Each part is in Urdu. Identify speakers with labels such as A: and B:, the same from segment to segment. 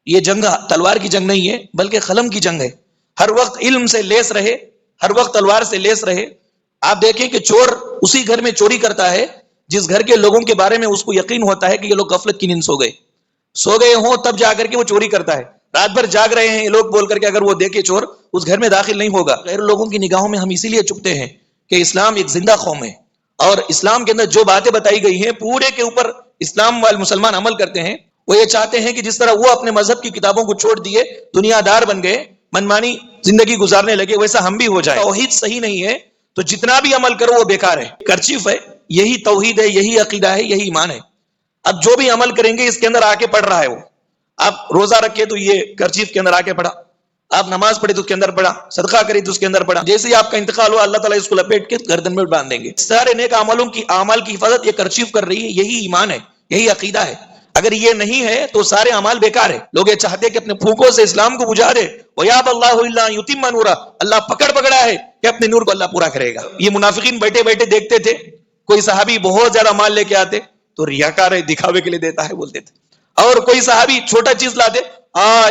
A: یہ جنگ تلوار کی جنگ نہیں ہے بلکہ قلم کی جنگ ہے. ہر وقت علم سے لیس رہے, ہر وقت تلوار سے لیس رہے. آپ دیکھیں کہ چور اسی گھر میں چوری کرتا ہے جس گھر کے لوگوں کے بارے میں اس کو یقین ہوتا ہے کہ یہ لوگ غفلت کی نیند سو گئے ہوں, تب جا کر کے وہ چوری کرتا ہے. رات بھر جاگ رہے ہیں یہ لوگ بول کر کے اگر وہ دیکھے چور, اس گھر میں داخل نہیں ہوگا. غیر لوگوں کی نگاہوں میں ہم اسی لیے چپتے ہیں کہ اسلام ایک زندہ قوم ہے, اور اسلام کے اندر جو باتیں بتائی گئی ہیں پورے کے اوپر اسلام والے مسلمان عمل کرتے ہیں. وہ یہ چاہتے ہیں کہ جس طرح وہ اپنے مذہب کی کتابوں کو چھوڑ دیے, دنیا دار بن گئے, منمانی زندگی گزارنے لگے, ویسا ہم بھی ہو جائے. توحید صحیح نہیں ہے تو جتنا بھی عمل کرو وہ بیکار ہے. کرچیف ہے, یہی توحید ہے, یہی عقیدہ ہے, یہی ایمان ہے. اب جو بھی عمل کریں گے اس کے اندر آ کے پڑھ رہا ہے. وہ آپ روزہ رکھے تو یہ کرچیف کے اندر آ کے پڑھا, آپ نماز پڑھے تو اس کے اندر پڑھا, صدقہ کرے تو اس کے اندر پڑھا. جیسے ہی آپ کا انتقال ہوا اللہ تعالیٰ اس کو لپیٹ کے گردن میں باندھ دیں گے. سارے نیک اعمال کی حفاظت یہ کرچیف کر رہی ہے. یہی ایمان ہے, یہی عقیدہ ہے. اگر یہ نہیں ہے تو سارے اعمال بیکار ہے. لوگ یہ چاہتے کہ اپنے پھونکوں سے اسلام کو بجھا دے. وَيَأْبَى اللَّهُ إِلَّا أَن يُتِمَّ نُورَهُ, اللہ پکڑا ہے کہ اپنے نور کو اللہ پورا کرے گا. یہ منافقین بیٹھے بیٹھے دیکھتے تھے, کوئی صحابی بہت زیادہ مال لے کے آتے تو ریاکار ہے, دکھاوے کے لیے دیتا ہے بولتے تھے. اور کوئی صحابی چھوٹا چیز لاتے,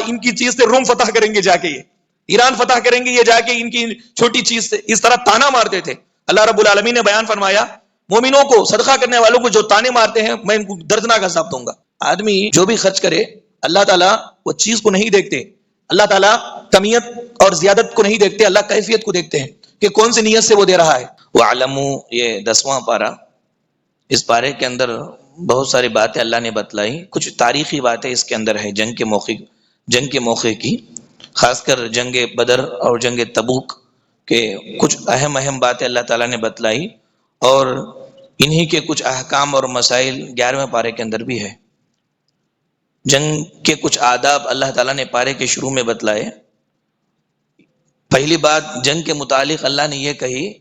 A: ان کی چیز سے روم فتح کریں گے, جا کے یہ ایران فتح کریں گے, یہ جا کے ان کی چھوٹی چیز سے, اس طرح تانا مارتے تھے. اللہ رب العالمین نے بیان فرمایا, مومنوں کو, صدقہ کرنے والوں کو جو تانے مارتے ہیں میں ان کو دردناک عذاب دوں گا. آدمی جو بھی خرچ کرے, اللہ تعالیٰ وہ چیز کو نہیں دیکھتے, اللہ تعالیٰ کمیت اور زیادت کو نہیں دیکھتے, اللہ کیفیت کو دیکھتے ہیں کہ کون سی نیت سے وہ دے رہا ہے. وَعْلَمُوا, یہ 10واں پارہ, اس پارے کے اندر بہت ساری باتیں اللہ نے بتلائی. کچھ تاریخی باتیں اس کے اندر ہے جنگ کے موقع کی, خاص کر جنگ بدر اور جنگ تبوک کے کچھ اہم باتیں اللہ تعالیٰ نے بتلائی, اور انہی کے کچھ احکام اور مسائل 11ویں پارے کے اندر بھی ہے. جنگ کے کچھ آداب اللہ تعالیٰ نے پارے کے شروع میں بتلائے. پہلی بات جنگ کے متعلق اللہ نے یہ کہی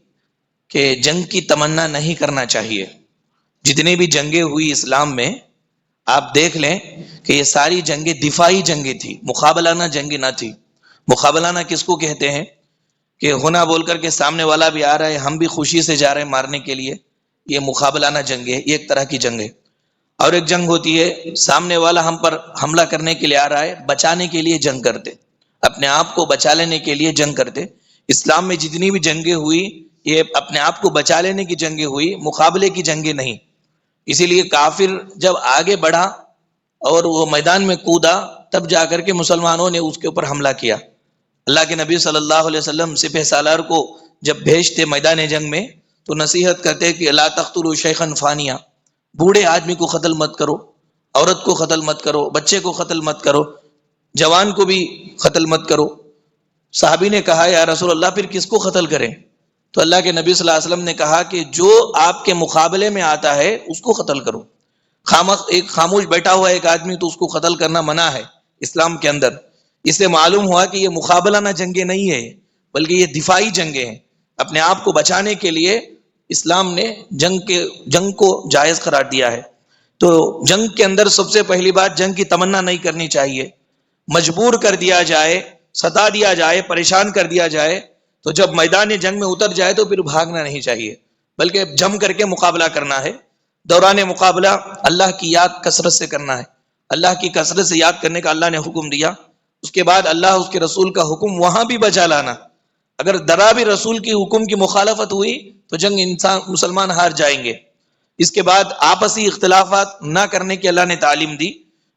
A: کہ جنگ کی تمنا نہیں کرنا چاہیے. جتنی بھی جنگیں ہوئی اسلام میں آپ دیکھ لیں کہ یہ ساری جنگیں دفاعی جنگیں تھی, مقابلانہ جنگیں نہ تھی. مقابلانہ کس کو کہتے ہیں کہ ہونا بول کر کے سامنے والا بھی آ رہا ہے, ہم بھی خوشی سے جا رہے ہیں مارنے کے لیے, یہ مقابلانہ جنگ ہے, یہ ایک طرح کی جنگ ہے. اور ایک جنگ ہوتی ہے سامنے والا ہم پر حملہ کرنے کے لیے آ رہا ہے, بچانے کے لیے جنگ کرتے, اپنے آپ کو بچا لینے کے لیے جنگ کرتے. اسلام میں جتنی بھی جنگیں ہوئی یہ اپنے آپ کو بچا لینے کی جنگیں ہوئی, مقابلے کی جنگیں نہیں. اسی لیے کافر جب آگے بڑھا اور وہ میدان میں کودا, تب جا کر کے مسلمانوں نے اس کے اوپر حملہ کیا. اللہ کے نبی صلی اللہ علیہ وسلم سپہ سالار کو جب بھیجتے میدان جنگ میں تو نصیحت کرتے کہ لا تقتلوا شیخا فانیا, بوڑھے آدمی کو قتل مت کرو, عورت کو قتل مت کرو, بچے کو قتل مت کرو, جوان کو بھی قتل مت کرو. صحابی نے کہا یا رسول اللہ پھر کس کو قتل کریں؟ تو اللہ کے نبی صلی اللہ علیہ وسلم نے کہا کہ جو آپ کے مقابلے میں آتا ہے اس کو قتل کرو. ایک خاموش بیٹھا ہوا ایک آدمی تو اس کو قتل کرنا منع ہے اسلام کے اندر. اس سے معلوم ہوا کہ یہ مقابلہ نہ جنگیں نہیں ہے بلکہ یہ دفاعی جنگیں ہیں. اپنے آپ کو بچانے کے لیے اسلام نے جنگ کو جائز قرار دیا ہے. تو جنگ کے اندر سب سے پہلی بات جنگ کی تمنا نہیں کرنی چاہیے. مجبور کر دیا جائے, ستا دیا جائے, پریشان کر دیا جائے تو جب میدان جنگ میں اتر جائے تو پھر بھاگنا نہیں چاہیے بلکہ جم کر کے مقابلہ کرنا ہے. دوران مقابلہ اللہ کی یاد کثرت سے کرنا ہے. اللہ کی کثرت سے یاد کرنے کا اللہ نے حکم دیا. اس کے بعد اللہ اس کے رسول کا حکم وہاں بھی بجا لانا. اگر ذرا بھی رسول کی حکم کی مخالفت ہوئی تو جنگ مسلمان ہار جائیں گے. اس کے بعد آپسی اختلافات نہ کرنے کی اللہ نے تعلیم دی,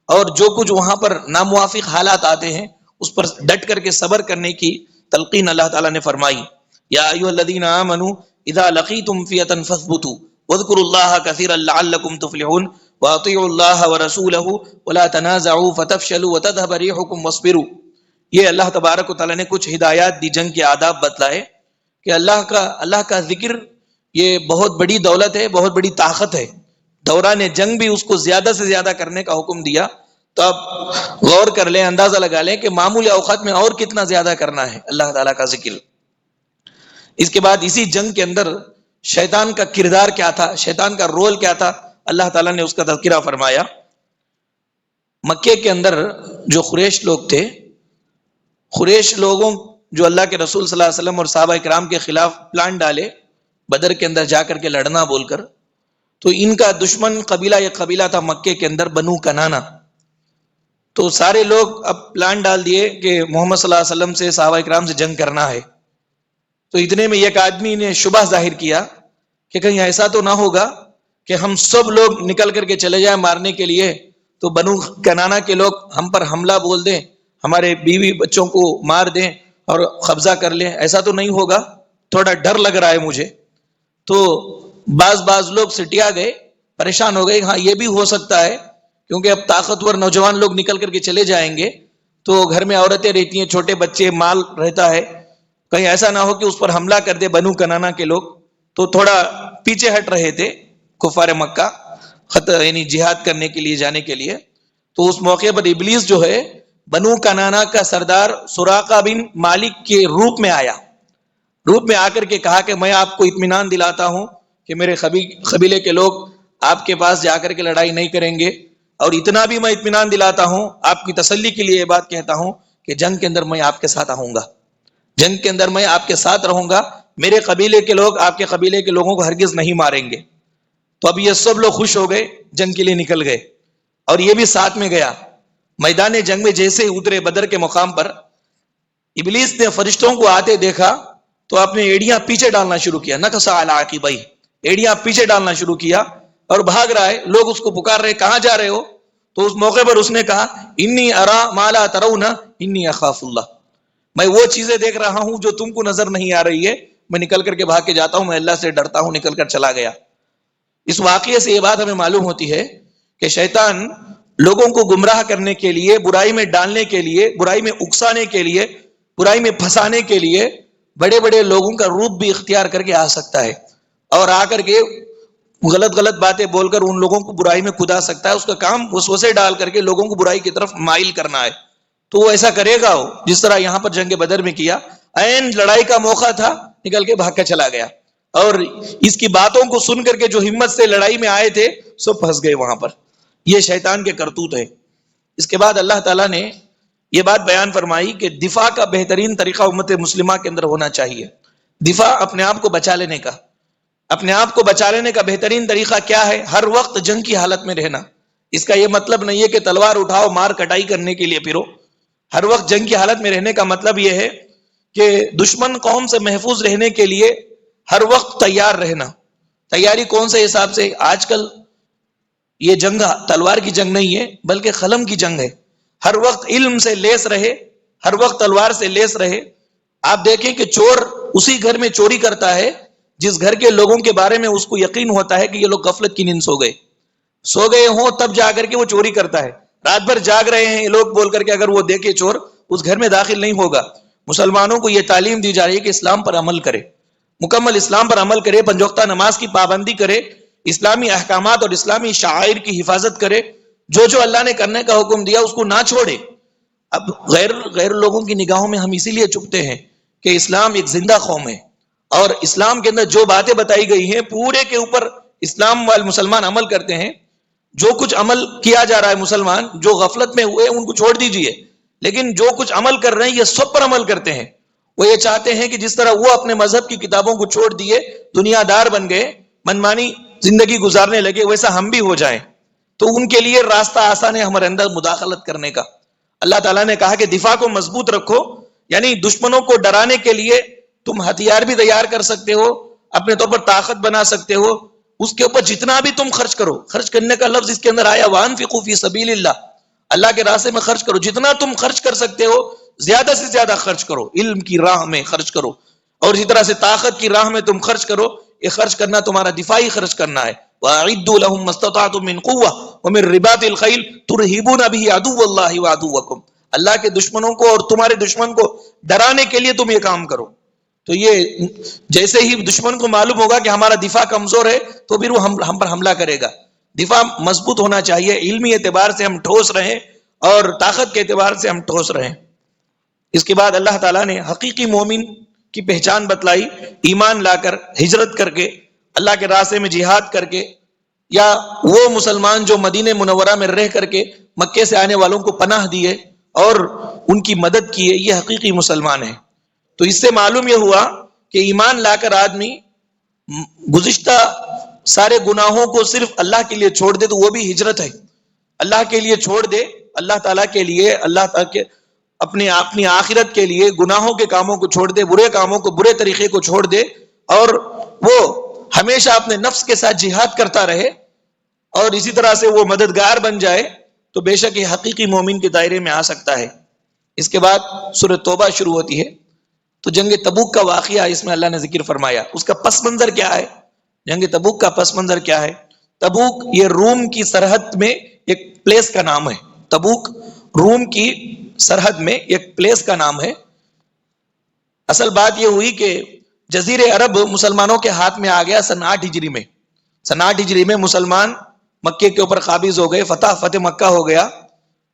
A: اور جو کچھ وہاں پر ناموافق حالات آتے ہیں اس پر ڈٹ کر کے صبر کرنے کی تلقین اللہ تعالیٰ نے فرمائی. یا ایھا الذین آمنوا اذا لقیتم فئۃ فاثبتوا واذکروا اللہ کثیرا لعلکم تفلحون واطیعوا اللہ ورسولہ ولا تنازعوا فتفشلوا وتذهب ريحكم واصبروا. یہ اللہ تبارک و تعالیٰ نے کچھ ہدایات دی, جنگ کے آداب بتلائے کہ اللہ کا ذکر یہ بہت بڑی دولت ہے, بہت بڑی طاقت ہے. دوران جنگ بھی اس کو زیادہ سے زیادہ کرنے کا حکم دیا. تو اب غور کر لیں, اندازہ لگا لیں کہ معمولی اوقات میں اور کتنا زیادہ کرنا ہے اللہ تعالیٰ کا ذکر. اس کے بعد اسی جنگ کے اندر شیطان کا کردار کیا تھا, شیطان کا رول کیا تھا, اللہ تعالیٰ نے اس کا تذکرہ فرمایا. مکے کے اندر جو قریش لوگ تھے, قریش لوگوں جو اللہ کے رسول صلی اللہ علیہ وسلم اور صحابہ کرام کے خلاف پلان ڈالے بدر کے اندر جا کر کے لڑنا بول کر, تو ان کا دشمن قبیلہ یہ قبیلہ تھا مکے کے اندر بنو کنانا. تو سارے لوگ اب پلان ڈال دیے کہ محمد صلی اللہ علیہ وسلم سے صحابہ کرام سے جنگ کرنا ہے. تو اتنے میں ایک آدمی نے شبہ ظاہر کیا کہ کہیں ایسا تو نہ ہوگا کہ ہم سب لوگ نکل کر کے چلے جائیں مارنے کے لیے, تو بنو کنانا کے لوگ ہم پر حملہ بول دیں, ہمارے بیوی بچوں کو مار دیں اور قبضہ کر لیں, ایسا تو نہیں ہوگا, تھوڑا ڈر لگ رہا ہے مجھے. تو بعض لوگ سٹیا گئے, پریشان ہو گئے, ہاں یہ بھی ہو سکتا ہے کیونکہ اب طاقتور نوجوان لوگ نکل کر کے چلے جائیں گے تو گھر میں عورتیں رہتی ہیں, چھوٹے بچے, مال رہتا ہے, کہیں ایسا نہ ہو کہ اس پر حملہ کر دے بنو کنانا کے لوگ. تو تھوڑا پیچھے ہٹ رہے تھے کفار مکہ یعنی جہاد کرنے کے لیے جانے کے لیے. تو اس موقع پر ابلیس جو ہے بنو کنانا کا سردار سراقہ بن مالک کے روپ میں آیا, روپ میں آ کر کے کہا کہ میں آپ کو اطمینان دلاتا ہوں کہ میرے قبیلے کے لوگ آپ کے پاس جا کر کے لڑائی نہیں کریں گے, اور اتنا بھی میں اطمینان دلاتا ہوں, آپ کی تسلی کے لیے یہ بات کہتا ہوں کہ جنگ کے اندر میں آپ کے ساتھ آؤں گا, جنگ کے اندر میں آپ کے ساتھ رہوں گا, میرے قبیلے کے لوگ آپ کے قبیلے کے لوگوں کو ہرگز نہیں ماریں گے. تو اب یہ سب لوگ خوش ہو گئے, جنگ کے لیے نکل گئے, اور یہ بھی ساتھ میں گیا. میدان جنگ میں جیسے اترے بدر کے مقام پر, ابلیس نے فرشتوں کو آتے دیکھا تو اپنے ایڑیاں پیچھے ڈالنا شروع کیا, نکسا علی عقبیہ, ایڑیاں پیچھے ڈالنا شروع کیا اور بھاگ رہا ہے. لوگ اس کو پکار رہے, کہاں جا رہے ہو؟ تو اس موقع پر اس نے کہا انی ارا ما لا ترون انی اخاف اللہ, میں وہ چیزیں دیکھ رہا ہوں جو تم کو نظر نہیں آ رہی ہے, میں نکل کر کے بھاگ کے جاتا ہوں, میں اللہ سے ڈرتا ہوں, نکل کر چلا گیا. اس واقعے سے یہ بات ہمیں معلوم ہوتی ہے کہ شیطان لوگوں کو گمراہ کرنے کے لیے, برائی میں ڈالنے کے لیے, برائی میں اکسانے کے لیے, برائی میں پھنسانے کے لیے بڑے بڑے لوگوں کا روپ بھی اختیار کر کے آ سکتا ہے, اور آ کر کے غلط باتیں بول کر ان لوگوں کو برائی میں کدا سکتا ہے. اس کا کام وسوسے ڈال کر کے لوگوں کو برائی کی طرف مائل کرنا ہے. تو وہ ایسا کرے گا, ہو جس طرح یہاں پر جنگ بدر میں کیا, عین لڑائی کا موقع تھا, نکل کے بھاگ کے چلا گیا, اور اس کی باتوں کو سن کر کے جو ہمت سے لڑائی میں آئے تھے سب پھنس گئے وہاں پر. یہ شیطان کے کرتوت ہے. اس کے بعد اللہ تعالیٰ نے یہ بات بیان فرمائی کہ دفاع کا بہترین طریقہ امت مسلمہ کے اندر ہونا چاہیے. دفاع اپنے آپ کو بچا لینے کا, اپنے آپ کو بچا لینے کا بہترین طریقہ کیا ہے؟ ہر وقت جنگ کی حالت میں رہنا. اس کا یہ مطلب نہیں ہے کہ تلوار اٹھاؤ مار کٹائی کرنے کے لیے پھرو. ہر وقت جنگ کی حالت میں رہنے کا مطلب یہ ہے کہ دشمن قوم سے محفوظ رہنے کے لیے ہر وقت تیار رہنا. تیاری کون سے حساب سے؟ آج کل یہ جنگ تلوار کی جنگ نہیں ہے بلکہ قلم کی جنگ ہے. ہر وقت علم سے لیس رہے, ہر وقت تلوار سے لیس رہے. آپ دیکھیں کہ چور اسی گھر میں چوری کرتا ہے جس گھر کے لوگوں کے بارے میں اس کو یقین ہوتا ہے کہ یہ لوگ غفلت کی نیند سو گئے ہوں, تب جا کر کے وہ چوری کرتا ہے. رات بھر جاگ رہے ہیں یہ لوگ بول کر کے اگر وہ دیکھے چور, اس گھر میں داخل نہیں ہوگا. مسلمانوں کو یہ تعلیم دی جا رہی ہے کہ اسلام پر عمل کرے, مکمل اسلام پر عمل کرے, پنج وقتہ نماز کی پابندی کرے, اسلامی احکامات اور اسلامی شعائر کی حفاظت کرے, جو اللہ نے کرنے کا حکم دیا اس کو نہ چھوڑے. اب غیر لوگوں کی نگاہوں میں ہم اسی لیے چکتے ہیں کہ اسلام ایک زندہ قوم ہے, اور اسلام کے اندر جو باتیں بتائی گئی ہیں پورے کے اوپر اسلام والے مسلمان عمل کرتے ہیں. جو کچھ عمل کیا جا رہا ہے مسلمان جو غفلت میں ہوئے ان کو چھوڑ دیجئے, لیکن جو کچھ عمل کر رہے ہیں یہ سب پر عمل کرتے ہیں. وہ یہ چاہتے ہیں کہ جس طرح وہ اپنے مذہب کی کتابوں کو چھوڑ دیے, دنیا دار بن گئے, منمانی زندگی گزارنے لگے, ویسا ہم بھی ہو جائیں. تو ان کے لیے راستہ آسان ہے ہمارے اندر مداخلت کرنے کا. اللہ تعالیٰ نے کہا کہ دفاع کو مضبوط رکھو, یعنی دشمنوں کو ڈرانے کے لیے تم ہتھیار بھی تیار کر سکتے ہو, اپنے طور پر طاقت بنا سکتے ہو. اس کے اوپر جتنا بھی تم خرچ کرو, خرچ کرنے کا لفظ اس کے اندر آیا وانفقوا فی سبیل اللہ, اللہ کے راستے میں خرچ کرو. جتنا تم خرچ کر سکتے ہو زیادہ سے زیادہ خرچ کرو, علم کی راہ میں خرچ کرو, اور اسی طرح سے طاقت کی راہ میں تم خرچ کرو. یہ خرچ کرنا تمہارا دفاعی خرچ کرنا ہے. وَأَعِدُّوا لَهُم مَّا اسْتَطَعْتُم مِّن قُوَّةٍ وَمِن رِّبَاطِ الْخَيْلِ تُرْهِبُونَ بِهِ عَدُوَّ اللَّهِ وَعَدُوَّكُمْ. اللہ کے دشمنوں کو اور تمہارے دشمن کو ڈرانے کے لیے تم یہ کام کرو. تو یہ جیسے ہی دشمن کو معلوم ہوگا کہ ہمارا دفاع کمزور ہے تو پھر وہ ہم پر حملہ کرے گا. دفاع مضبوط ہونا چاہیے, علمی اعتبار سے ہم ٹھوس رہیں اور طاقت کے اعتبار سے ہم ٹھوس رہیں. اس کے بعد اللہ تعالیٰ نے حقیقی مومن کی پہچان بتلائی, ایمان لا کر, ہجرت کر کے, اللہ کے راستے میں جہاد کر کے, یا وہ مسلمان جو مدینہ منورہ میں رہ کر کے مکے سے آنے والوں کو پناہ دیے اور ان کی مدد کیے, یہ حقیقی مسلمان ہیں. تو اس سے معلوم یہ ہوا کہ ایمان لا کر آدمی گزشتہ سارے گناہوں کو صرف اللہ کے لیے چھوڑ دے تو وہ بھی ہجرت ہے. اللہ کے لیے چھوڑ دے اللہ تعالیٰ کے لیے، اللہ تعالیٰ کے اپنی آخرت کے لیے گناہوں کے کاموں کو چھوڑ دے، برے کاموں کو، برے طریقے کو چھوڑ دے، اور وہ ہمیشہ اپنے نفس کے ساتھ جہاد کرتا رہے اور اسی طرح سے وہ مددگار بن جائے، تو بے شک یہ حقیقی مومن کے دائرے میں آ سکتا ہے۔ اس کے بعد سورہ توبہ شروع ہوتی ہے، تو جنگ تبوک کا واقعہ اس میں اللہ نے ذکر فرمایا۔ اس کا پس منظر کیا ہے؟ جنگ تبوک کا پس منظر کیا ہے؟ تبوک یہ روم کی سرحد میں ایک پلیس کا نام ہے۔ تبوک روم کی سرحد میں ایک پلیس کا نام ہے۔ اصل بات یہ ہوئی کہ جزیر عرب مسلمانوں کے ہاتھ میں آ گیا سن 8 ہجری میں۔ سن 8 ہجری میں مسلمان مکے کے اوپر قابض ہو گئے، فتح مکہ ہو گیا۔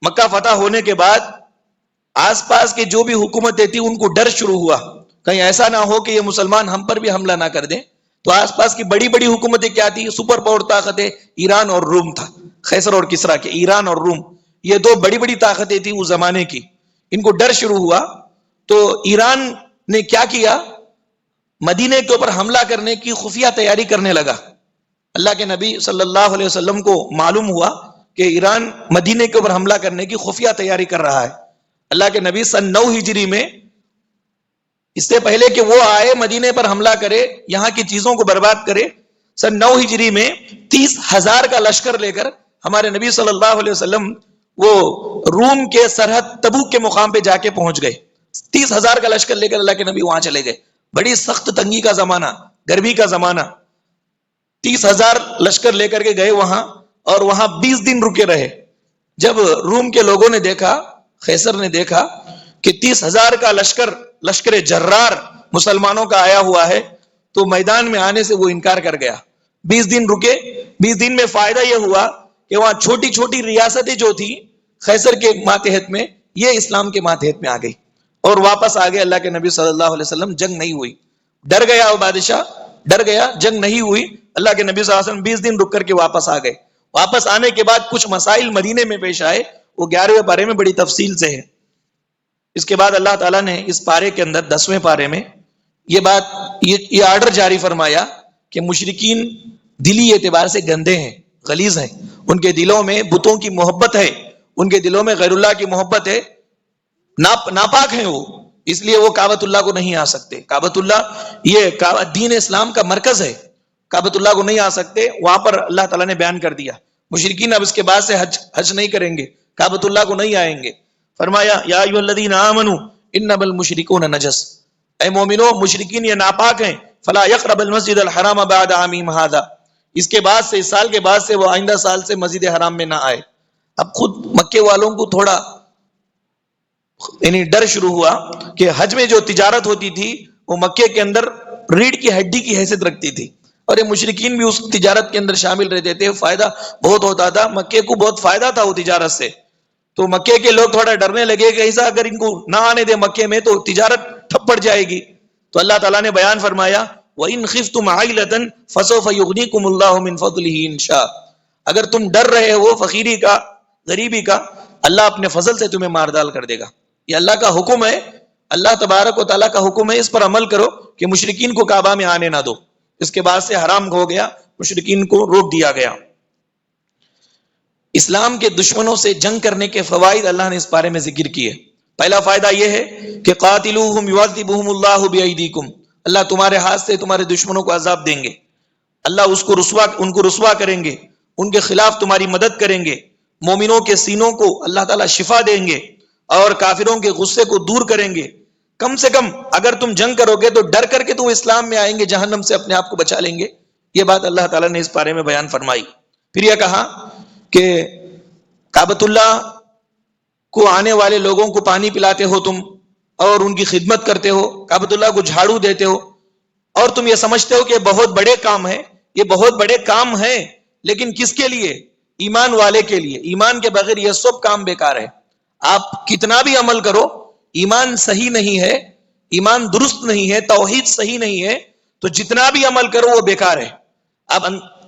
A: مکہ فتح ہونے کے بعد آس پاس کے جو بھی حکومتیں تھیں ان کو ڈر شروع ہوا، کہیں ایسا نہ ہو کہ یہ مسلمان ہم پر بھی حملہ نہ کر دیں۔ تو آس پاس کی بڑی بڑی حکومتیں کیا تھی؟ سپر پاور طاقتیں ایران اور روم تھا، قیصر اور کسریٰ کے، ایران اور روم، یہ دو بڑی بڑی طاقتیں تھیں اس زمانے کی۔ ان کو ڈر شروع ہوا تو ایران نے کیا کیا؟ مدینے کے اوپر حملہ کرنے کی خفیہ تیاری کرنے لگا۔ اللہ کے نبی صلی اللہ علیہ وسلم کو معلوم ہوا کہ ایران مدینے کے اوپر حملہ کرنے کی خفیہ تیاری کر رہا ہے۔ اللہ کے نبی سن 9 ہجری میں، اس سے پہلے کہ وہ آئے مدینے پر حملہ کرے، یہاں کی چیزوں کو برباد کرے، سن 9 ہجری میں 30,000 کا لشکر لے کر ہمارے نبی صلی اللہ علیہ وسلم وہ روم کے سرحد تبوک کے مقام پہ جا کے پہنچ گئے۔ 30,000 کا لشکر لے کر اللہ کے نبی وہاں چلے گئے۔ بڑی سخت تنگی کا زمانہ، گرمی کا زمانہ، 30,000 لشکر لے کر کے گئے وہاں، اور وہاں 20 دن رکے رہے۔ جب روم کے لوگوں نے دیکھا، قیصر نے دیکھا کہ 30,000 کا لشکر جرار مسلمانوں کا آیا ہوا ہے، تو میدان میں آنے سے وہ انکار کر گیا۔ 20 دن رکے۔ 20 دن میں فائدہ یہ ہوا کہ وہاں چھوٹی چھوٹی ریاستیں جو تھی قیصر کے ماتحت میں، یہ اسلام کے ماتحت میں آ گئی اور واپس آ گئے۔ اللہ کے نبی صلی اللہ علیہ وسلم، جنگ نہیں ہوئی۔ ڈر گیا وہ بادشاہ، ڈر گیا، جنگ نہیں ہوئی۔ اللہ کے نبی صلی اللہ علیہ وسلم 20 دن رک کر کے واپس آ گئے۔ واپس آنے کے بعد کچھ مسائل مدینے میں پیش آئے، وہ 11ویں پارے میں بڑی تفصیل سے ہے۔ اس کے بعد اللہ تعالیٰ نے اس پارے کے اندر 10ویں پارے میں یہ آرڈر جاری فرمایا کہ مشرکین دلی اعتبار سے گندے ہیں، غلیظ ہیں، ان کے دلوں میں بتوں کی محبت ہے، ان کے دلوں میں غیر اللہ کی محبت ہے، ناپاک ہیں وہ، اس لیے وہ کعبۃ اللہ کو نہیں آ سکتے۔ کعبۃ اللہ یہ دین اسلام کا مرکز ہے، کعبۃ اللہ کو نہیں آ سکتے۔ وہاں پر اللہ تعالیٰ نے بیان کر دیا مشرکین اب اس کے بعد سے حج نہیں کریں گے، کعبۃ اللہ کو نہیں آئیں گے۔ فرمایا یا ایھا الذین آمنوا انما المشرکون نجس، اے مومنو مشرکین یہ ناپاک ہیں، فلا یقربوا المسجد الحرام بعد عامہم ھذا، اس کے بعد سے، اس سال کے بعد سے وہ آئندہ سال سے مسجد حرام میں نہ آئے۔ اب خود مکے والوں کو تھوڑا یعنی ڈر شروع ہوا کہ حج میں جو تجارت ہوتی تھی وہ مکے کے اندر ریڑھ کی ہڈی کی حیثیت رکھتی تھی، اور یہ مشرکین بھی اس تجارت کے اندر شامل رہتے تھے، فائدہ بہت ہوتا تھا، مکے کو بہت فائدہ تھا وہ تجارت سے۔ تو مکے کے لوگ تھوڑا ڈرنے لگے کہ ایسا اگر ان کو نہ آنے دے مکے میں تو تجارت ٹھپ پڑ جائے گی۔ تو اللہ تعالیٰ نے بیان فرمایا وَإِنْ خِفْتُمْ عَائِلَةً فَسَوْفَ يُغْنِيكُمُ اللَّهُ مِنْ فَضْلِهِ إِنْ شَاءَ، اگر تم ڈر رہے ہو فقیری کا، غریبی کا، اللہ اپنے فضل سے تمہیں ماردال کر دے گا۔ یہ اللہ کا حکم ہے، اللہ تبارک و تعالیٰ کا حکم ہے، اس پر عمل کرو کہ مشرکین کو کعبہ میں آنے نہ دو۔ اس کے بعد سے حرام ہو گیا، مشرکین کو روک دیا گیا۔ اسلام کے دشمنوں سے جنگ کرنے کے فوائد اللہ نے اس بارے میں ذکر کیے۔ پہلا فائدہ یہ ہے کہ قاتلوہم یعذبہم اللہ بایدیکم، اللہ تمہارے ہاتھ سے تمہارے دشمنوں کو عذاب دیں گے، اللہ ان کو رسوا کریں گے، ان کے خلاف تمہاری مدد کریں گے، مومنوں کے سینوں کو اللہ تعالیٰ شفا دیں گے اور کافروں کے غصے کو دور کریں گے۔ کم سے کم اگر تم جنگ کرو گے تو ڈر کر کے تم اسلام میں آئیں گے، جہنم سے اپنے آپ کو بچا لیں گے۔ یہ بات اللہ تعالیٰ نے اس بارے میں بیان فرمائی۔ پھر یہ کہا کہ کعبۃ اللہ کو آنے والے لوگوں کو پانی پلاتے ہو تم اور ان کی خدمت کرتے ہو، کعبۃ اللہ کو جھاڑو دیتے ہو، اور تم یہ سمجھتے ہو کہ یہ بہت بڑے کام ہے، یہ بہت بڑے کام ہیں، لیکن کس کے لیے؟ ایمان والے کے لیے۔ ایمان کے بغیر یہ سب کام بیکار ہے۔ آپ کتنا بھی عمل کرو، ایمان صحیح نہیں ہے، ایمان درست نہیں ہے، توحید صحیح نہیں ہے، تو جتنا بھی عمل کرو وہ بیکار ہے۔ اب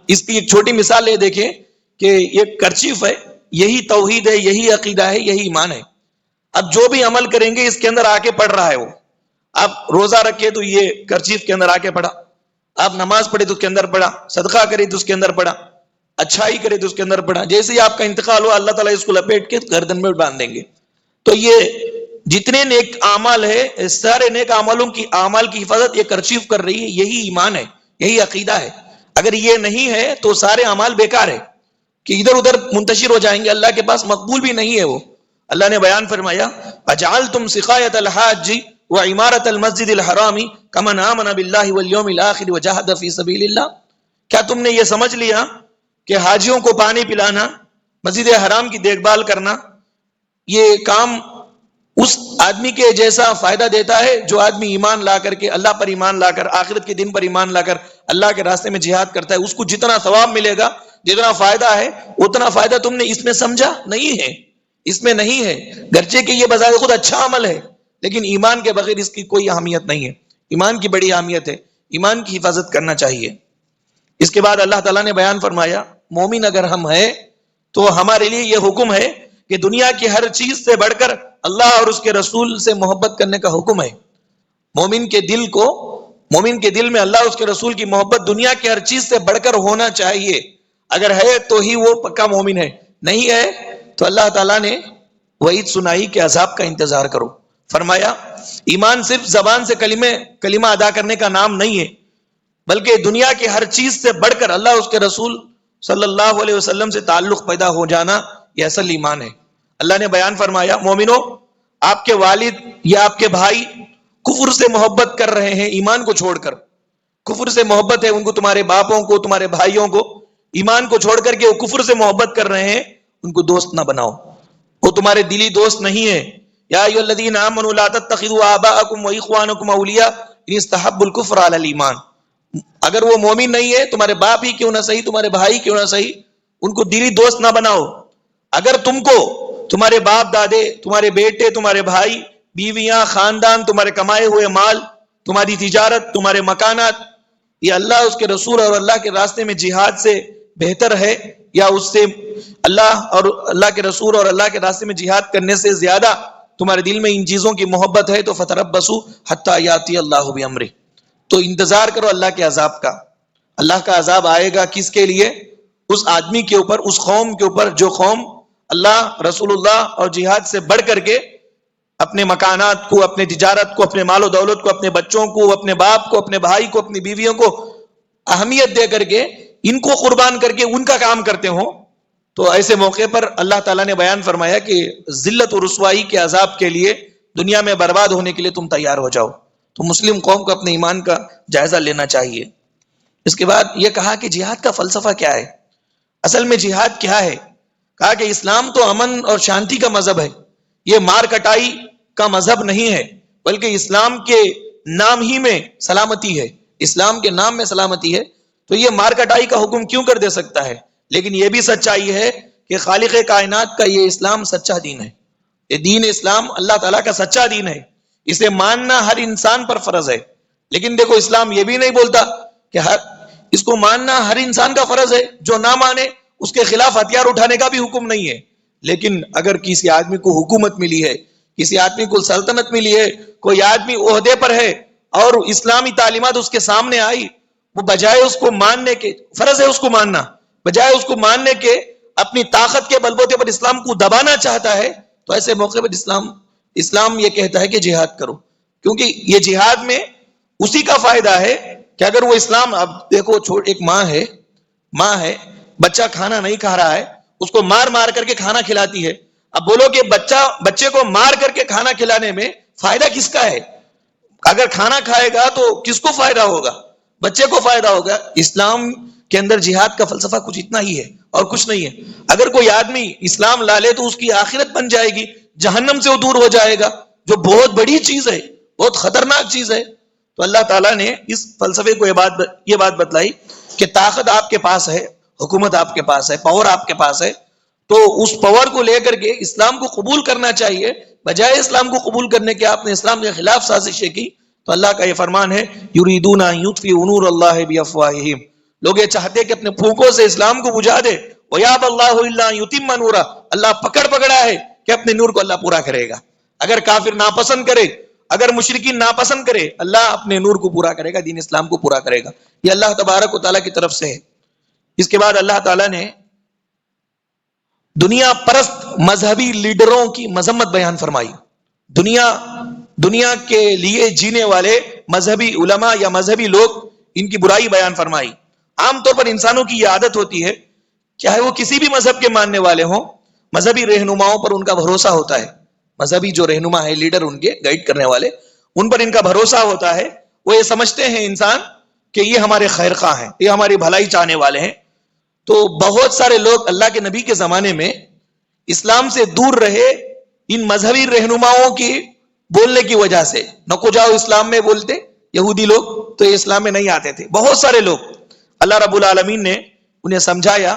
A: اس کی ایک چھوٹی مثال لے دیکھیں کہ یہ کرچیف ہے، یہی توحید ہے، یہی عقیدہ ہے، یہی ایمان ہے۔ اب جو بھی عمل کریں گے اس کے اندر آ کے پڑھ رہا ہے وہ۔ آپ روزہ رکھے تو یہ کرچیف کے اندر آ کے پڑھا، آپ نماز پڑھے تو اس کے اندر پڑھا، صدقہ کرے تو اس کے اندر پڑھا، اچھائی کرے تو اس کے اندر بڑھا. جیسے ہی آپ کا انتقال ہوا اللہ تعالیٰ اس کو لپیٹ کے گردن میں باندھ دیں گے. تو یہ جتنے نیک اعمال ہے سارے نیک اعمال کی حفاظت یہ کرچیف کر رہی ہے. یہی ایمان ہے, یہی عقیدہ ہے. اگر یہ نہیں ہے تو سارے اعمال بیکار ہے کہ ادھر ادھر منتشر ہو جائیں گے, اللہ کے پاس مقبول بھی نہیں ہے وہ. اللہ نے بیان فرمایا اجعلتم سقایۃ الحاج وعمارۃ المسجد الحرام کمن آمن باللہ والیوم الآخر وجاہد فی سبیل اللہ. کیا تم نے یہ سمجھ لیا کہ حاجیوں کو پانی پلانا, مسجد حرام کی دیکھ بھال کرنا, یہ کام اس آدمی کے جیسا فائدہ دیتا ہے جو آدمی ایمان لا کر کے, اللہ پر ایمان لا کر, آخرت کے دن پر ایمان لا کر اللہ کے راستے میں جہاد کرتا ہے؟ اس کو جتنا ثواب ملے گا, جتنا فائدہ ہے, اتنا فائدہ تم نے اس میں سمجھا نہیں ہے, اس میں نہیں ہے. گرچہ کہ یہ بظاہر خود اچھا عمل ہے لیکن ایمان کے بغیر اس کی کوئی اہمیت نہیں ہے. ایمان کی بڑی اہمیت ہے, ایمان کی حفاظت کرنا چاہیے. اس کے بعد اللہ تعالیٰ نے بیان فرمایا مومن اگر ہم ہیں تو ہمارے لیے یہ حکم ہے کہ دنیا کی ہر چیز سے بڑھ کر اللہ اور اس کے رسول سے محبت کرنے کا حکم ہے. مومن کے دل میں اللہ اور اس کے رسول کی محبت دنیا کی ہر چیز سے بڑھ کر ہونا چاہیے. اگر ہے تو ہی وہ پکا مومن ہے, نہیں ہے تو اللہ تعالیٰ نے وعید سنائی کہ عذاب کا انتظار کرو. فرمایا ایمان صرف زبان سے کلمہ ادا کرنے کا نام نہیں ہے, بلکہ دنیا کی ہر چیز سے بڑھ کر اللہ اس کے رسول صلی اللہ علیہ وسلم سے تعلق پیدا ہو جانا یہ اصل ایمان ہے. اللہ نے بیان فرمایا مومنو, آپ کے والد یا آپ کے بھائی کفر سے محبت کر رہے ہیں ایمان کو چھوڑ کر, کفر سے محبت ہے ان کو, تمہارے باپوں کو, تمہارے بھائیوں کو, ایمان کو چھوڑ کر کے وہ کفر سے محبت کر رہے ہیں, ان کو دوست نہ بناؤ, وہ تمہارے دلی دوست نہیں ہے. یا ایھا الذین آمنوا لا تتخذوا آباءکم واخوانکم اولیاء ان استحبوا الکفر علی الایمان. اگر وہ مومن نہیں ہے, تمہارے باپ ہی کیوں نہ صحیح, تمہارے بھائی کیوں نہ صحیح, ان کو دلی دوست نہ بناؤ. اگر تم کو تمہارے باپ دادے, تمہارے بیٹے, تمہارے بھائی, بیویاں, خاندان, تمہارے کمائے ہوئے مال, تمہاری تجارت, تمہارے مکانات, یہ اللہ اس کے رسول اور اللہ کے راستے میں جہاد سے بہتر ہے, یا اس سے اللہ کے رسول اور اللہ کے راستے میں جہاد کرنے سے زیادہ تمہارے دل میں ان چیزوں کی محبت ہے, تو فتربصوا حتی یاتی اللہ بامرہ, تو انتظار کرو اللہ کے عذاب کا. اللہ کا عذاب آئے گا کس کے لیے؟ اس آدمی کے اوپر, اس قوم کے اوپر جو قوم اللہ, رسول اللہ اور جہاد سے بڑھ کر کے اپنے مکانات کو, اپنے تجارت کو, اپنے مال و دولت کو, اپنے بچوں کو, اپنے باپ کو, اپنے بھائی کو, اپنی بیویوں کو اہمیت دے کر کے, ان کو قربان کر کے ان کا کام کرتے ہوں. تو ایسے موقع پر اللہ تعالیٰ نے بیان فرمایا کہ ذلت و رسوائی کے عذاب کے لیے, دنیا میں برباد ہونے کے لیے تم تیار ہو جاؤ. تو مسلم قوم کو اپنے ایمان کا جائزہ لینا چاہیے. اس کے بعد یہ کہا کہ جہاد کا فلسفہ کیا ہے, اصل میں جہاد کیا ہے؟ کہا کہ اسلام تو امن اور شانتی کا مذہب ہے, یہ مار کٹائی کا مذہب نہیں ہے, بلکہ اسلام کے نام ہی میں سلامتی ہے, اسلام کے نام میں سلامتی ہے. تو یہ مار کٹائی کا حکم کیوں کر دے سکتا ہے؟ لیکن یہ بھی سچائی ہے کہ خالق کائنات کا یہ اسلام سچا دین ہے, یہ دین اسلام اللہ تعالیٰ کا سچا دین ہے, اسے ماننا ہر انسان پر فرض ہے. لیکن دیکھو اسلام یہ بھی نہیں بولتا کہ اس کو ماننا ہر انسان کا فرض ہے, جو نہ مانے اس کے خلاف ہتھیار اٹھانے کا بھی حکم نہیں ہے. لیکن اگر کسی آدمی کو حکومت ملی ہے, کسی آدمی کو سلطنت ملی ہے, کوئی آدمی عہدے پر ہے اور اسلامی تعلیمات اس کے سامنے آئی, وہ بجائے اس کو ماننے کے, فرض ہے اس کو ماننا, بجائے اس کو ماننے کے اپنی طاقت کے بلبوتے پر اسلام کو دبانا چاہتا ہے, تو ایسے موقع پر اسلام یہ کہتا ہے کہ جہاد کرو. کیونکہ یہ جہاد میں اسی کا فائدہ ہے کہ اگر وہ اسلام, اب دیکھو ایک ماں ہے, بچہ کھانا نہیں کھا رہا ہے, اس کو مار مار کر کے کھانا کھلاتی ہے. اب بولو کہ بچے کو مار کر کے کھانا کھلانے میں فائدہ کس کا ہے؟ اگر کھانا کھائے گا تو کس کو فائدہ ہوگا؟ بچے کو فائدہ ہوگا. اسلام کے اندر جہاد کا فلسفہ کچھ اتنا ہی ہے اور کچھ نہیں ہے. اگر کوئی آدمی اسلام لا لے تو اس کی آخرت بن جائے گی, جہنم سے وہ دور ہو جائے گا, جو بہت بڑی چیز ہے, بہت خطرناک چیز ہے. تو اللہ تعالیٰ نے اس فلسفے کو یہ بات بتلائی کہ طاقت آپ کے پاس ہے, حکومت آپ کے پاس ہے, پاور آپ کے پاس ہے, تو اس پاور کو لے کر کے اسلام کو قبول کرنا چاہیے. بجائے اسلام کو قبول کرنے کے آپ نے اسلام کے خلاف سازشیں کی. تو اللہ کا یہ فرمان ہے یریدون ان یطفئوا نور اللہ بافواہہم, لوگ یہ چاہتے کہ اپنے پھونکوں سے اسلام کو بجھا دے. ویابی اللہ الا ان یتم نورہ, اللہ پکڑا ہے کہ اپنے نور کو اللہ پورا کرے گا. اگر کافر ناپسند کرے, اگر مشرکین ناپسند کرے, اللہ اپنے نور کو پورا کرے گا, دین اسلام کو پورا کرے گا. یہ اللہ تبارک و تعالیٰ کی طرف سے ہے. اس کے بعد اللہ تعالیٰ نے دنیا پرست مذہبی لیڈروں کی مذمت بیان فرمائی. دنیا کے لیے جینے والے مذہبی علماء یا مذہبی لوگ، ان کی برائی بیان فرمائی. عام طور پر انسانوں کی یہ عادت ہوتی ہے، چاہے وہ کسی بھی مذہب کے ماننے والے ہوں، مذہبی رہنماؤں پر ان کا بھروسہ ہوتا ہے. مذہبی جو رہنما ہے، لیڈر ان کے گائیڈ کرنے والے، ان پر ان کا بھروسہ ہوتا ہے. وہ یہ سمجھتے ہیں انسان کہ یہ ہمارے خیر خواہ ہیں، یہ ہماری بھلائی چاہنے والے ہیں. تو بہت سارے لوگ اللہ کے نبی کے زمانے میں اسلام سے دور رہے ان مذہبی رہنماؤں کی بولنے کی وجہ سے. نکو جاؤ اسلام میں بولتے یہودی لوگ، تو یہ اسلام میں نہیں آتے تھے. بہت سارے لوگ اللہ رب العالمین نے انہیں سمجھایا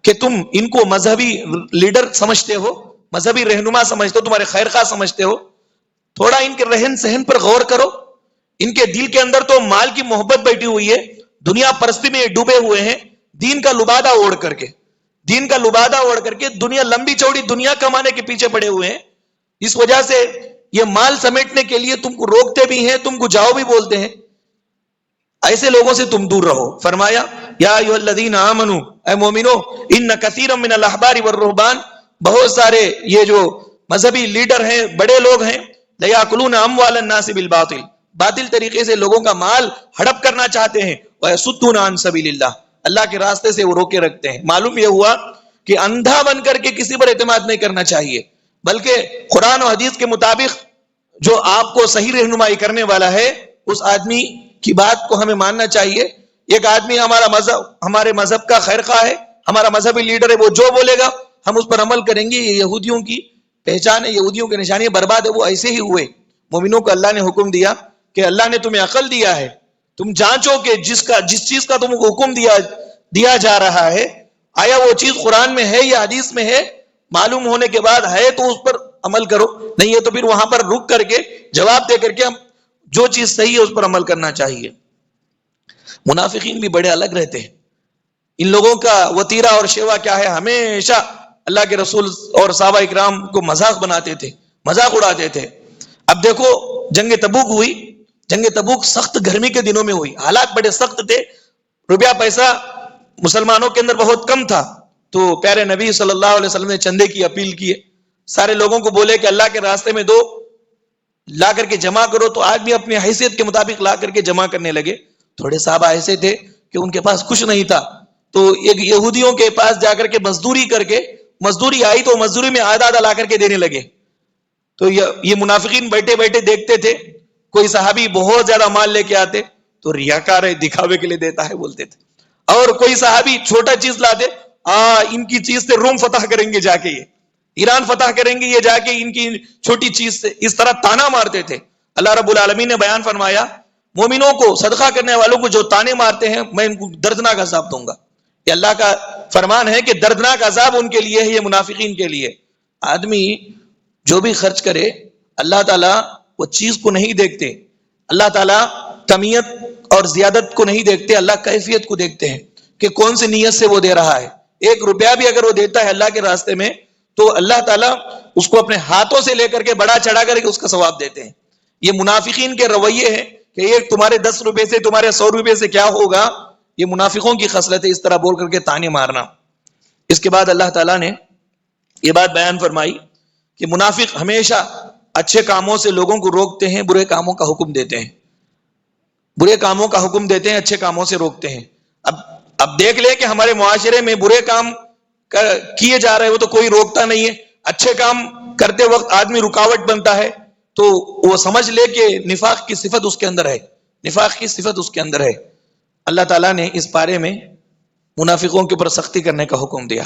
A: کہ تم ان کو مذہبی لیڈر سمجھتے ہو، مذہبی رہنما سمجھتے ہو، تمہارے خیر خواہ سمجھتے ہو، تھوڑا ان کے رہن سہن پر غور کرو. ان کے دل کے اندر تو مال کی محبت بیٹھی ہوئی ہے، دنیا پرستی میں ڈوبے ہوئے ہیں، دین کا لبادہ اوڑھ کر کے دنیا لمبی چوڑی دنیا کمانے کے پیچھے پڑے ہوئے ہیں. اس وجہ سے یہ مال سمیٹنے کے لیے تم کو روکتے بھی ہیں، تم کو جاؤ بھی بولتے ہیں. ایسے لوگوں سے تم دور رہو. فرمایا یا ایھا الذین آمنو، اے مومنو، ان کثیرا من الاحبار والرہبان، بہت سارے یہ جو مذہبی لیڈر ہیں، بڑے لوگ ہیں، لیاکلون اموال الناس بالباطل، باطل طریقے سے لوگوں کا مال ہڑپ کرنا چاہتے ہیں. ویصدون عن سبیل اللہ، اللہ کے راستے سے وہ روکے رکھتے ہیں. معلوم یہ ہوا کہ اندھا بن کر کے کسی پر اعتماد نہیں کرنا چاہیے، بلکہ قرآن و حدیث کے مطابق جو آپ کو صحیح رہنمائی کرنے والا ہے، اس آدمی کی بات کو ہمیں ماننا چاہیے. ایک آدمی ہمارے مذہب کا خیر خواہ ہے، ہمارا مذہبی لیڈر ہے، وہ جو بولے گا ہم اس پر عمل کریں گے. یہ یہودیوں کی پہچان ہے، یہودیوں کی نشانی برباد ہے. وہ ایسے ہی ہوئے. مومنوں کو اللہ نے حکم دیا کہ اللہ نے تمہیں عقل دیا ہے، تم جانچو کہ جس چیز کا تم کو حکم دیا جا رہا ہے، آیا وہ چیز قرآن میں ہے یا حدیث میں ہے. معلوم ہونے کے بعد ہے تو اس پر عمل کرو، نہیں ہے تو پھر وہاں پر رک کر کے جواب دے کر کے ہم جو چیز صحیح ہے اس پر عمل کرنا چاہیے. منافقین بھی بڑے الگ رہتے ہیں. ان لوگوں کا وتیرہ اور شیوا کیا ہے؟ ہمیشہ اللہ کے رسول اور صحابہ اکرام کو مذاق بناتے تھے، مذاق اڑاتے تھے. اب دیکھو جنگ تبوک ہوئی، جنگ تبوک سخت گرمی کے دنوں میں ہوئی، حالات بڑے سخت تھے، روپیہ پیسہ مسلمانوں کے اندر بہت کم تھا. تو پیارے نبی صلی اللہ علیہ وسلم نے چندے کی اپیل کی، سارے لوگوں کو بولے کہ اللہ کے راستے میں دو، لا کر کے جمع کرو. تو آدمی اپنی حیثیت کے مطابق لا کر کے جمع کرنے لگے. تھوڑے صحابہ ایسے تھے کہ ان کے پاس کچھ نہیں تھا، تو ایک یہودیوں کے پاس جا کر کے مزدوری کر کے، مزدوری آئی تو مزدوری میں آدھا آدھا لا کر کے دینے لگے. تو یہ منافقین بیٹھے بیٹھے دیکھتے تھے. کوئی صحابی بہت زیادہ مال لے کے آتے تو ریاکار ہے، دکھاوے کے لیے دیتا ہے بولتے تھے. اور کوئی صحابی چھوٹا چیز لاتے، ان کی چیز سے روم فتح کریں گے، جا کے یہ ایران فتح کریں گے، یہ جا کے ان کی چھوٹی چیز سے، اس طرح تانا مارتے تھے. اللہ رب العالمین نے بیان فرمایا مومنوں کو، صدقہ کرنے والوں کو جو تانے مارتے ہیں میں ان کو دردناک عذاب دوں گا. یہ اللہ کا فرمان ہے کہ دردناک عذاب ان کے لیے ہے، یہ منافقین کے لیے. آدمی جو بھی خرچ کرے، اللہ تعالیٰ وہ چیز کو نہیں دیکھتے، اللہ تعالیٰ کمیت اور زیادت کو نہیں دیکھتے، اللہ کیفیت کو دیکھتے ہیں کہ کون سی نیت سے وہ دے رہا ہے. 1 روپیہ بھی اگر وہ دیتا ہے اللہ کے راستے میں تو اللہ تعالیٰ اس کو اپنے ہاتھوں سے لے کر کے بڑا چڑھا کر کے اس کا ثواب دیتے ہیں. یہ منافقین کے رویے ہیں کہ ایک تمہارے 10 روپے سے، تمہارے 100 روپے سے کیا ہوگا. یہ منافقوں کی خصلت ہے، اس طرح بول کر کے تانے مارنا. اس کے بعد اللہ تعالیٰ نے یہ بات بیان فرمائی کہ منافق ہمیشہ اچھے کاموں سے لوگوں کو روکتے ہیں، برے کاموں کا حکم دیتے ہیں. برے کاموں کا حکم دیتے ہیں، اچھے کاموں سے روکتے ہیں. اب دیکھ لیں کہ ہمارے معاشرے میں برے کام کیے جا رہے ہو تو کوئی روکتا نہیں ہے، اچھے کام کرتے وقت آدمی رکاوٹ بنتا ہے، تو وہ سمجھ لے کہ نفاق کی صفت اس کے اندر ہے، نفاق کی صفت اس کے اندر ہے. اللہ تعالیٰ نے اس پارے میں منافقوں کے اوپر سختی کرنے کا حکم دیا.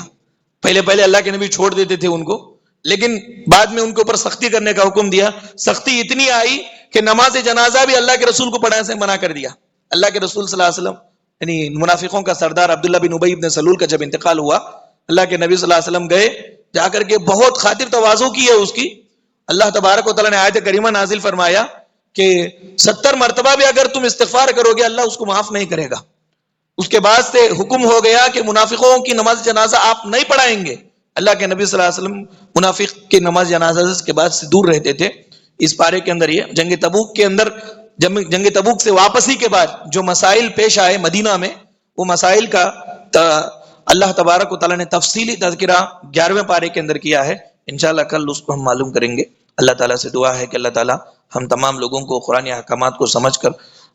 A: پہلے اللہ کے نبی چھوڑ دیتے تھے ان کو، لیکن بعد میں ان کے اوپر سختی کرنے کا حکم دیا. سختی اتنی آئی کہ نماز جنازہ بھی اللہ کے رسول کو پڑھانے سے منع کر دیا. اللہ کے رسول صلی اللہ علیہ وسلم، یعنی منافقوں کا سردار عبداللہ بن ابی بن سلول کا جب انتقال ہوا، اللہ کے نبی صلی اللہ علیہ وسلم گئے، جا کر کے بہت خاطر تواضع کی ہے اس کی. اللہ تبارک و تعالیٰ نے آیت کریمہ نازل فرمایا کہ 70 مرتبہ بھی اگر تم استغفار کرو گے اللہ اس کو معاف نہیں کرے گا. اس کے بعد سے حکم ہو گیا کہ منافقوں کی نماز جنازہ آپ نہیں پڑھائیں گے. اللہ کے نبی صلی اللہ علیہ وسلم منافق کی نماز جنازہ کے بعد سے دور رہتے تھے. اس پارے کے اندر یہ جنگ تبوک کے اندر، جنگ تبوک سے واپسی کے بعد جو مسائل پیش آئے مدینہ میں، وہ مسائل کا اللہ تبارک و تعالیٰ نے تفصیلی تذکرہ 11ویں پارے کے اندر کیا ہے، انشاءاللہ کل اس کو ہم معلوم کریں گے۔ اللہ تعالیٰ سے دعا ہے کہ اللہ تعالیٰ ہم تمام لوگوں کو قرآن احکامات کو سمجھ کر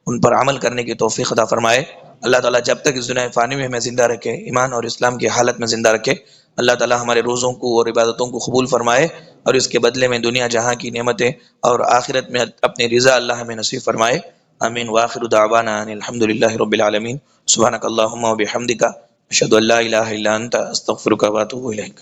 A: ان پر عمل کرنے کی توفیق عطا فرمائے۔ اللہ تعالیٰ جب تک اس دنیا فانی میں ہمیں زندہ رکھے، ایمان اور اسلام کی حالت میں زندہ رکھے، اللہ تعالیٰ ہمارے روزوں کو اور عبادتوں کو قبول فرمائے، اور اس کے بدلے میں دنیا جہاں کی نعمتیں اور آخرت میں اپنی رضا اللہ ہمیں نصیب فرمائے۔ آمین۔ وآخر دعوانا ان الحمد للہ رب العالمین۔ سبحانک اللہم و بحمدک، اشہد ان لا الہ الا انت، استغفرک و اتوب الیک۔